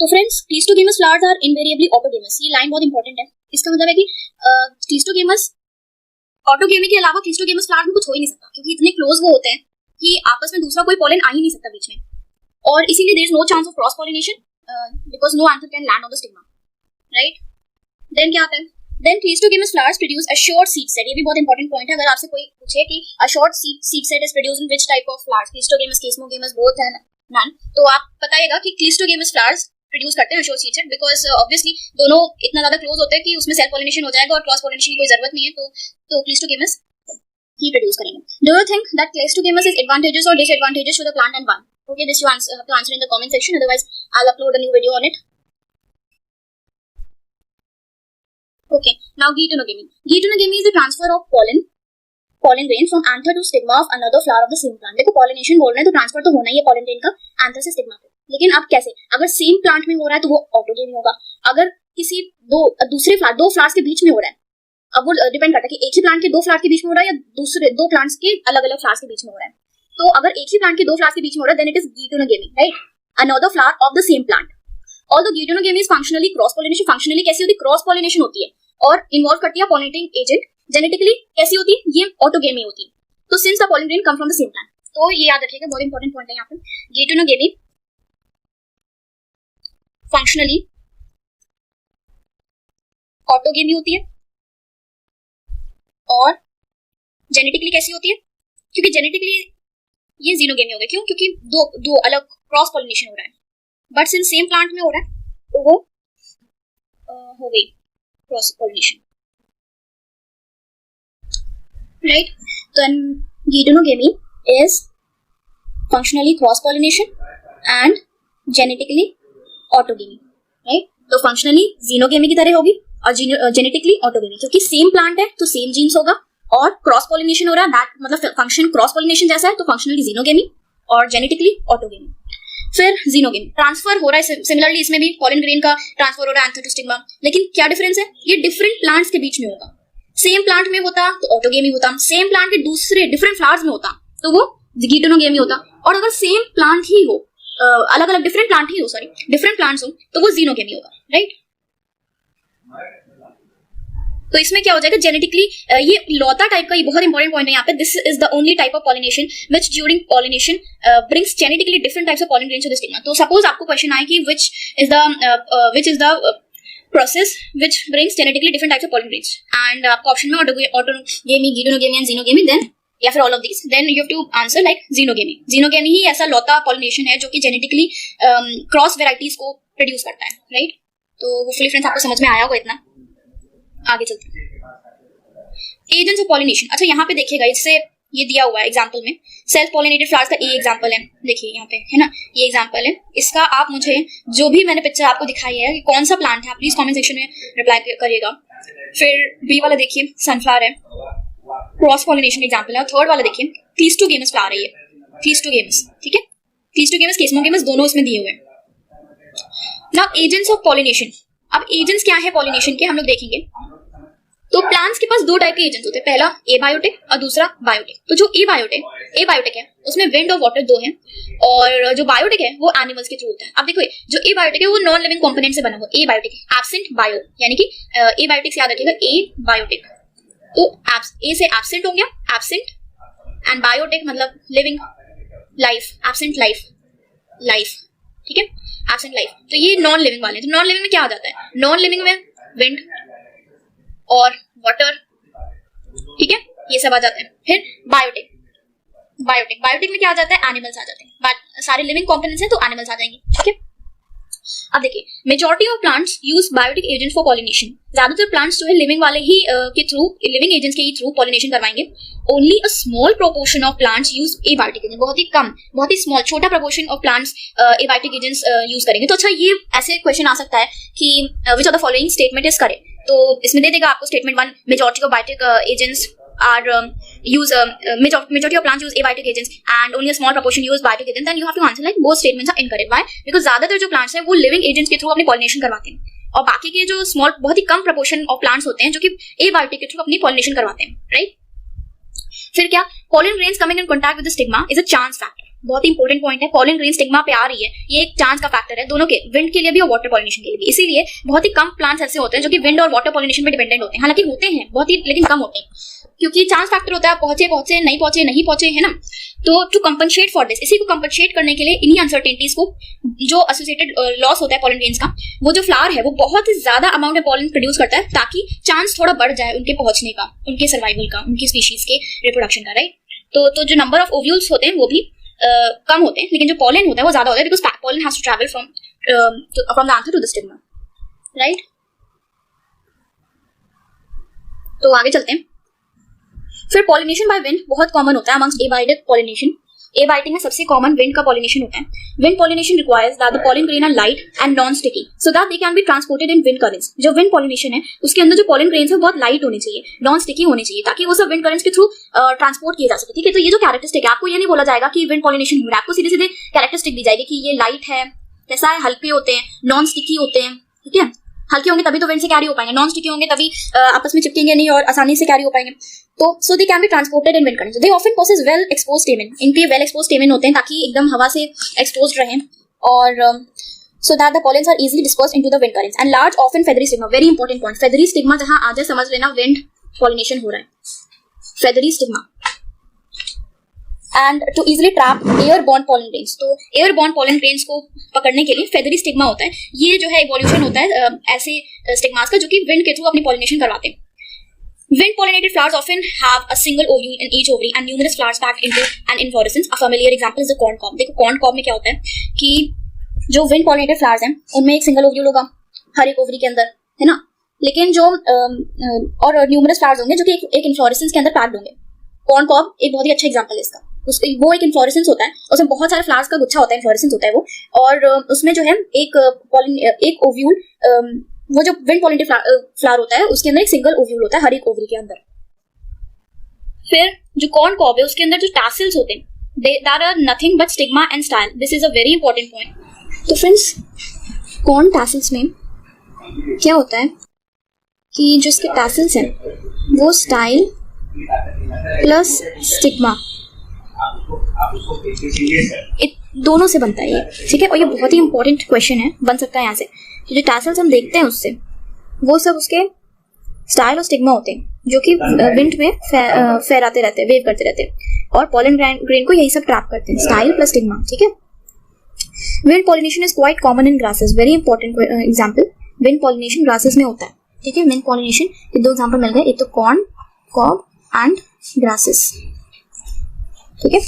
तो friends, क्लीस्टोगेमस flowers are invariably ऑटोगेमस। ये line बहुत इंपॉर्टेंट है। इसका मतलब है कि क्लीस्टोगेमस ऑटोगेमी के अलावा क्लीस्टोगेमस फ्लावर्स में कुछ हो ही नहीं सकता, क्योंकि इतने क्लोज वो होते हैं कि आपस में दूसरा कोई पॉलन आ ही नहीं सकता बीच में, और इसीलिए there is no chance of cross pollination because no anther can land on the stigma, right. Then क्या आता है, then cleistogamous flowers produce a short seed set. ये भी बहुत इंपॉर्टेंट पॉइंट है। अगर आपसे कोई पूछे कि a short seed set is produced in which type of flowers, cleistogamous, chasmogamous, both and none, तो आप बताइएगा कि क्लीस्टोगेमस फ्लावर्स प्रोड्यूस करते हैं short seed set, because obviously दोनों इतना ज्यादा क्लोज होते हैं कि उसमें सेल्फ पॉलिनेशन हो जाएगा और क्रॉस पॉलिनेशन की कोई जरूरत नहीं है, तो क्लीस्टोगेमस ही प्रोड्यूस करेंगे। Do you think that cleistogamous is advantages और disadvantages to the plant and one? Okay, this you have to answer in the comment section, otherwise I'll upload a new video on it. Okay, now geitonogamy. Geitonogamy is the transfer of pollen grain from anther to stigma of another flower of the same plant. देखो pollination बोल रहे हैं तो transfer तो होना ही है pollen grain का anther से stigma पे, लेकिन अब कैसे? अगर सेम प्लांट में हो रहा है तो वो ऑटोगेमी होगा। अगर किसी दो फ्लावर्स के बीच में हो रहा है, अब वो डिपेंड करता है कि एक ही प्लांट के दो फ्लावर्स के बीच में हो रहा है या दूसरे दो प्लांट्स के अलग अलग फ्लावर्स के बीच में हो रहा है। तो अगर एक ही प्लांट के दो फ्लावर्स के बीच में हो रहा है, then it is geitonogamy, right, another flower of the same plant. Although geitonogamy is functionally cross pollination. Functionally कैसी होती है? क्रॉस पॉलिनेशन होती है और इन्वॉल्व करती है पॉलिनेटिंग एजेंट। जेनेटिकली कैसी होती है? ये ऑटोगेमी होती है। तो since the pollen grain come from the same plant, तो ये याद रखिएगा, बहुत इंपॉर्टेंट पॉइंट है यहाँ पे। गीटोनोगेमी फंक्शनली ऑटोगेमी होती है और जेनेटिकली कैसी होती है? क्योंकि जेनेटिकली ये जीनोगेमी हो गया। क्यों? क्योंकि दो अलग क्रॉस पॉलिनेशन हो रहा है, बट सिंस सेम प्लांट में हो रहा है तो वो हो गई क्रॉस पॉलिनेशन, राइट। तो geitonogamy is functionally cross pollination and genetically autogamy, right. तो फंक्शनली जीनोगेमी की तरह होगी और जेनेटिकली ऑटोगेमी, क्योंकि सेम प्लांट है तो सेम जीन्स होगा और क्रॉस पॉलिनेशन हो रहा है, दैट मतलब फंक्शन क्रॉस पॉलिनेशन जैसा है, तो फंक्शनली जीनोगेमी और जेनेटिकली ऑटोगेमी। फिर जीनोगेमी ट्रांसफर हो रहा है, सिमिलरली इसमें भी पॉलन ग्रेन का ट्रांसफर हो रहा है एंथर टू स्टिग्मा, लेकिन क्या डिफरेंस है? ये डिफरेंट प्लांट्स के बीच में होगा। सेम प्लांट में होता तो ऑटोगेमी होता, सेम प्लांट के दूसरे डिफरेंट फ्लावर्स में होता तो वो गीटोनोगेमी होता, और अगर सेम प्लांट ही हो, अलग अलग डिफरेंट प्लांट्स हो तो वो जीनोगेमी होगा, राइट। तो इसमें क्या हो जाएगा? जेनेटिकली ये लौता टाइप का, ये बहुत इंपॉर्टेंट पॉइंट है यहाँ पे। This is the only type of pollination which during pollination brings genetically different types of pollen grains to the stigma. तो सपोज आपको क्वेश्चन आए कि which is the process which brings genetically different types of pollen grains, and आपको option में autogamy, geitonogamy and xenogamy, then या फिर all of these, then you have to answer like xenogamy. Xenogamy ही ऐसा लौता pollination है जो कि जेनेटिकली क्रॉस वेराइटीज को प्रोड्यूस करता है, राइट। तो होपफुली फ्रेंड्स आपको समझ में आया होगा इतना। आगे चलते हैं। Agents of pollination. अच्छा, यहाँ पे देखिएगा, इससे ये दिया हुआ है एग्जांपल में, सेल्फ पॉलिनेटेड फ्लावर्स का ये एग्जांपल है, देखिए यहाँ पे है ना, ये एग्जांपल है इसका। आप मुझे जो भी मैंने पिक्चर आपको दिखाई है कि कौन सा प्लांट है, आप प्लीज कमेंट सेक्शन में रिप्लाई करिएगा। फिर बी वाला देखिए सनफ्लावर है, क्रॉस पॉलिनेशन एग्जांपल है। और थर्ड वाला देखिए क्लीस्टोगेमस फ्लावर है, ये क्लीस्टोगेमस, ठीक है, क्लीस्टोगेमस, केस्मोगेमस, दोनों इसमें दिए हुए हैं। Now agents of pollination. अब एजेंट्स क्या है पॉलिनेशन के, हम लोग देखेंगे। तो प्लांट्स के पास दो टाइप के एजेंट्स होते हैं, पहला एबायोटिक और दूसरा बायोटिक। तो जो एबायोटिक है उसमें विंड और वाटर दो हैं, और जो बायोटिक है वो एनिमल्स के थ्रू होता है। अब देखो, जो एबायोटिक है वो नॉन लिविंग कंपोनेंट से बना हुआ एबायोटिक, एब्सेंट बायो, यानी कि एबायोटिक से याद रखिएगा, एबायोटिक। तो ए से एब्सेंट हो गया, एब्सेंट, एंड बायोटिक मतलब लिविंग, लाइफ, एब्सेंट लाइफ, ठीक है, एब्सेंट लाइफ। तो ये नॉन लिविंग वाले हैं। तो नॉन लिविंग में क्या आ जाता है? नॉन लिविंग में विंड और वाटर, ठीक है, ये सब आ जाते हैं। फिर बायोटिक में क्या आ जाता है? एनिमल्स आ जाते हैं। सारे लिविंग कंपोनेंट्स हैं तो एनिमल्स आ जाएंगे, ठीक है। अब देखिए, majority of plants use biotic agent for pollination. ज्यादातर प्लांट्स जो है लिविंग वाले ही के थ्रू, लिविंग एजेंट्स के ही थ्रू पॉलिनेशन करवाएंगे। Only a small proportion of plants use abiotic agent, बहुत ही कम, बहुत ही स्मॉल, छोटा proportion of plants abiotic agents use करेंगे। तो अच्छा, ये ऐसे क्वेश्चन आ सकता है कि which of the following statement is correct. तो इसमें दे देगा आपको statement 1, majority of biotic agents are majority of plants use abiotic agents and only a small proportion use biotic agents, then you have to answer like both statements are incorrect. Why? Because ज्यादातर जो plants हैं वो living agents के through अपनी pollination करवाते हैं, और बाकी के जो small, बहुत ही कम proportion of plants होते हैं जो कि abiotic के थ्रू अपनी pollination करवाते हैं, right? फिर क्या? pollen grains coming in contact with the stigma is a chance factor. बहुत ही इंपॉर्टेंट पॉइंट है, पॉलन ग्रेन स्टिग्मा पे आ रही है, ये एक चांस का फैक्टर है दोनों के, विंड के लिए भी और वाटर पॉलिनेशन के लिए भी। इसीलिए बहुत ही कम प्लांट्स ऐसे होते हैं जो कि विंड और वाटर पॉलिनेशन पे डिपेंडेंट होते हैं, हालांकि होते हैं बहुत ही, लेकिन कम होते हैं, क्योंकि चांस फैक्टर होता है, पहुंचे नहीं पहुंचे, है ना। तो टू कंपनसेट फॉर दिस, इसी को कंपनसेट करने के लिए, इन्हीं अनसर्टेनिटीज को, जो एसोसिएटेड लॉस होता है पॉलन ग्रेन्स का, वो जो फ्लावर है वो बहुत ही ज्यादा अमाउंट में पॉलन प्रोड्यूस करता है, ताकि चांस थोड़ा बढ़ जाए उनके पहुंचने का, उनके सर्वाइवल का, उनकी स्पीशीज के रिप्रोडक्शन का, राइट। तो जो नंबर ऑफ ओव्यूल्स होते हैं वो भी कम होते हैं, लेकिन जो पॉलन होता है वो ज्यादा होता है, because pollen has to travel from the anther to the stigma, right. तो आगे चलते हैं। फिर पॉलिनेशन बाय विंड बहुत कॉमन होता है अमंग्स एबाइडिक पॉलिनेशन। एबाइटिंग में सबसे कॉमन विंड का पॉलिनेशन होता है। Wind pollination requires that the pollen grain are light and non sticky so that they can be transported in wind currents. जो विंड पॉलिनेशन है उसके अंदर जो पॉलन ग्रेन्स है बहुत लाइट होनी चाहिए, नॉन स्टिकी होनी चाहिए, ताकि वो सब विंड करेंट्स के थ्रू ट्रांसपोर्ट किए जा सके, ठीक है। तो ये जो कैरेक्टरिस्टिक है, आपको ये नहीं बोला जाएगा कि विंड पॉलिनेशन हो रहा है, आपको सीधे सीधे कैरेक्टरिस्टिक दी जाएगी कि ये लाइट है, कैसा है, हल्के होते हैं, नॉन स्टिकी होते हैं, ठीक है। हल्के होंगे तभी तो विंड से कैरी हो पाएंगे, नॉन स्टिकी होंगे तभी आपस में चिपकेंगे नहीं और आसानी से कैरी हो पाएंगे। तो so they can be transported in wind currents. They often possess well exposed stamen, इनके वेल एक्सपोज्ड स्टेमन होते हैं ताकि एकदम हवा से एक्सपोज्ड रहें, और so that the pollens are easily dispersed into the wind currents and large often feathery stigma, very important point, feathery stigma जहां आ जाए समझ लेना wind pollination हो रहा है, feathery stigma, and to easily trap airborne pollen grains। तो airborne pollen grains को पकड़ने के लिए feathery stigma होता है। ये जो है evolution होता है ऐसे stigmas का जो कि wind के थ्रू अपनी pollination करवाते हैं। Wind pollinated flowers often have a single ovule in each ovary and numerous flowers packed into an inflorescence. A familiar example is the corn cob। देखो corn cob में क्या होता है कि जो विंड पॉलिनेटेड फ्लावर्स हैं उनमें एक सिंगल ओव्यूल होगा हर एक ओवरी के अंदर, है ना, लेकिन जो और न्यूमरस फ्लावर्स होंगे जो कि एक इन्फ्लोरेसेंस के अंदर पैक्ड होंगे। कॉर्न कॉब एक बहुत ही अच्छा एग्जांपल है इसका। वो एक इन्फ्लोरेसेंस होता है, उसमें बहुत सारे फ्लावर्स का गुच्छा होता है, इन्फ्लोरेसेंस होता है वो, और उसमें जो है एक ओव्यूल, वो जो विंड पॉलिनेटेड फ्लावर होता है उसके अंदर एक सिंगल ओव्यूल होता है हर एक ओवरी के अंदर। फिर जो कॉर्न कॉब है उसके अंदर जो टैसल्स होते हैं, that are nothing but stigma and style. This is a very important point. तो फ्रेंड्स कॉर्न टैसल्स में क्या होता है कि जो इसके टैसल्स हैं वो स्टाइल प्लस स्टिग्मा दोनों से बनता है ये, ठीक है। और ये बहुत ही इंपॉर्टेंट क्वेश्चन है, बन सकता है यहाँ से। जो टैसल्स हम देखते हैं उससे वो सब उसके स्टाइल और स्टिग्मा होते हैं जो कि विंड में फहराते रहते हैं, वेव करते रहते हैं, और पॉलन ग्रेन को यही सब ट्रैप करते हैं, स्टाइल प्लस स्टिग्मा, ठीक है। Wind pollination is quite common in grasses, very important example. Wind pollination grasses में होता है, ठीक है। विंड पॉलिनेशन के दो एग्जांपल मिल गए, एक तो कॉर्न कॉब एंड ग्रासेस, ठीक है।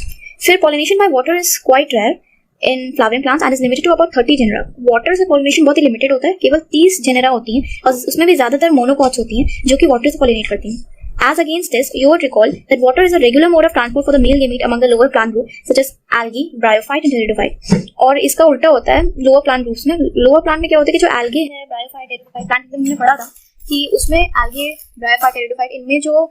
फिर pollination by water is quite rare in flowering plants and is limited to about 30 genera. Water से पॉलिनेशन बहुत ही लिमिटेड होता है, केवल 30 जेनरा होती हैं, और उसमें भी ज्यादातर मोनोकॉट्स होती हैं जो कि वाटर से पॉलिनेट करती हैं। As against this, you would recall that water is a regular mode of transport for the male gamete among the lower plant group, such as algae, bryophyte and pteridophyte. और इसका उल्टा होता है lower plant groups में। Lower plant में क्या होता है कि जो algae है, bryophyte, pteridophyte प्लांट में हमने पढ़ा था कि उसमें algae, bryophyte, pteridophyte इनमें जो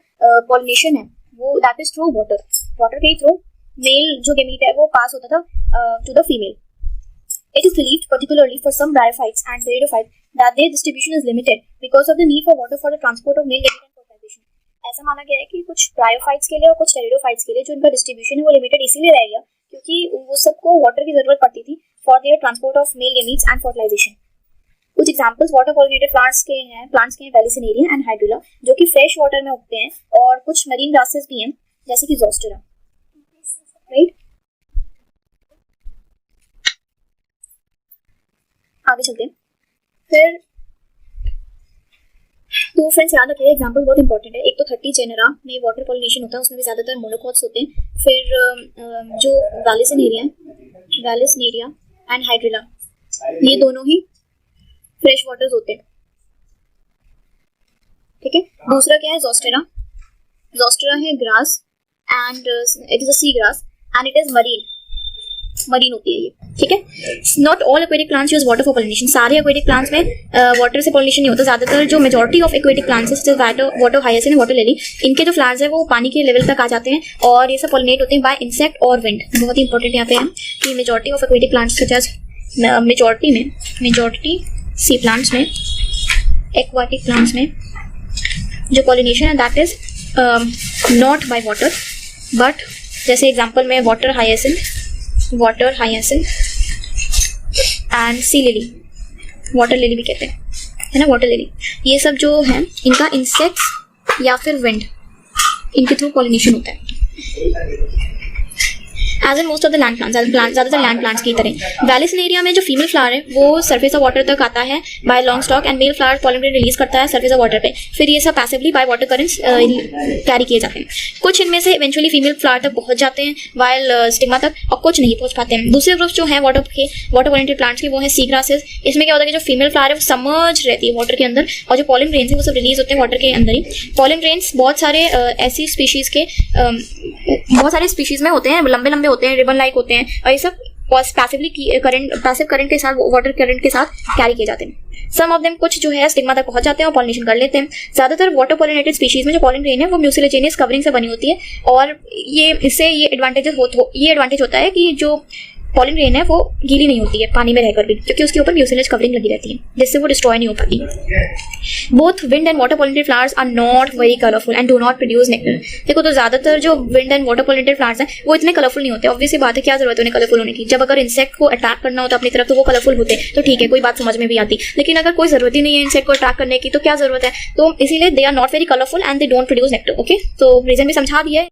pollination है वो that is through water. Water के थ्रू मेल जो गेमीट है वो पास होता था to the female. It is believed, particularly for some bryophytes and pteridophytes, that their distribution is limited because of the need for water for the transport of male gamete and fertilization. ऐसा माना गया है कि कुछ bryophytes के लिए और कुछ टेरिडोफाइट्स के लिए जो उनका डिस्ट्रीब्यूशन है वो लिमिटेड इसीलिए रह गया क्योंकि वो सबको वाटर की जरूरत पड़ती थी for their transport of male gametes and fertilisation. कुछ एग्जांपल्स वाटर पॉलिनेटेड प्लांट्स के हैं वेलिसिनेरिया एंड हाइड्रिला जो कि फ्रेश वाटर में उगते हैं, और कुछ मरीन ग्रासेस भी हैं जैसे कि जोस्टेरा, राइट। आगे चलते हैं। फिर तो फ्रेंड्स याद रखिए एग्जांपल बहुत इंपॉर्टेंट है। एक तो 30 जेनेरा में वाटर पॉलिनेशन होता है, उसमें भी ज्यादातर मोनोकॉट्स होते हैं। फिर जो वेलिसिनेरिया एंड हाइड्रिला ये दोनों ही फ्रेश वाटर्स होते हैं, ठीक है। दूसरा क्या है जोस्टेरा है grass and it is a sea grass and it is marine होती है ये, ठीक है। Not all aquatic plants use water for pollination. सारे एक्वेटिक प्लांट्स में वाटर से पॉलिनेशन नहीं होता। ज्यादातर जो मेजॉरिटी ऑफ एक्वेटिक प्लांट्स है वाटर हाइसिंथ, वाटर लिली, इनके जो फ्लावर्स है वो पानी के लेवल तक आ जाते हैं और ये सब पॉलिनेट होते हैं बाय इंसेक्ट और विंड। बहुत ही इंपॉर्टेंट यहाँ पे है कि majority of aquatic plants such as majority sea plants में, एक्वाटिक प्लांट्स में जो पॉलिनेशन है that is not by water but, जैसे एग्जांपल में water hyacinth water hyacinth and sea lily, water lily भी कहते हैं, है ना, वाटर लिली। ये सब जो है इनका इंसेक्ट्स या फिर विंड, इनके थ्रू पॉलिनेशन होता है। As in most of the land plants, ज़्यादातर लैंड प्लांट्स की तरह वैलिसन एरिया में जो फीमेल फ्लावर है वो सरफेस ऑफ वाटर तक आता है by long stalk and male flower pollen grain release करता है सरफेस ऑफ वाटर पे, फिर ये सब passively by water currents carry किए जाते हैं। कुछ इनमें से इवेंचुअली फीमेल फ्लावर तक पहुंच जाते हैं वाइल स्टिग्मा तक, और कुछ नहीं पहुंच पाते हैं। दूसरे ग्रुप्स जो है वाटर ओरिएंटेड प्लांट्स के वो है सी ग्रासेस। इसमें क्या होता है कि जो फीमेल फ्लावर है वो समर्ज रहती है वाटर के अंदर, और जो पॉलन ग्रेन्स है वो सब रिलीज होते हैं वाटर के अंदर ही। पॉलन ग्रेन्स बहुत सारे ऐसी स्पीशीज के बहुत सारे स्पीशीज में होते हैं, लंबे लंबे होते हैं, रिबन लाइक होते हैं, और ये सब पैसिव करंट के साथ, वाटर करंट के साथ कैरी किए जाते हैं। सम ऑफ देम, कुछ जो है स्टिग्मा तक पहुंच जाते हैं और पॉलिनेशन कर लेते हैं। ज्यादातर वाटर पॉलिनेटेड स्पीशीज में जो पॉलन ग्रेन है वो म्यूसिलेजेनियस कवरिंग से बनी होती है, और ये इससे ये एडवांटेज होता है कि जो पॉलन ग्रेन है वो गीली नहीं होती है पानी में रहकर भी, क्योंकि उसके ऊपर म्यूसिलेज कवरिंग लगी रहती है जिससे वो डिस्ट्रॉय नहीं हो पाती। Both wind and water pollinated flowers are not very colourful and do not produce nectar. देखो, तो ज्यादातर जो wind and water pollinated flowers हैं वो इतने कलरफुल नहीं होते। ऑब्वियसली बात है, क्या जरूरत है उन्हें कलरफुल होने की? जब अगर इंसेक्ट को अटैक करना होता अपनी तरफ तो वो कलरफुल होते, तो ठीक है, कोई बात समझ में भी आती। लेकिन अगर कोई जरूरत ही नहीं है इंसेक्ट को अटैक करने की तो क्या जरूरत है? तो इसीलिए they are not very colourful and they don't produce nectar. Okay, तो रीजन भी समझा दिया है।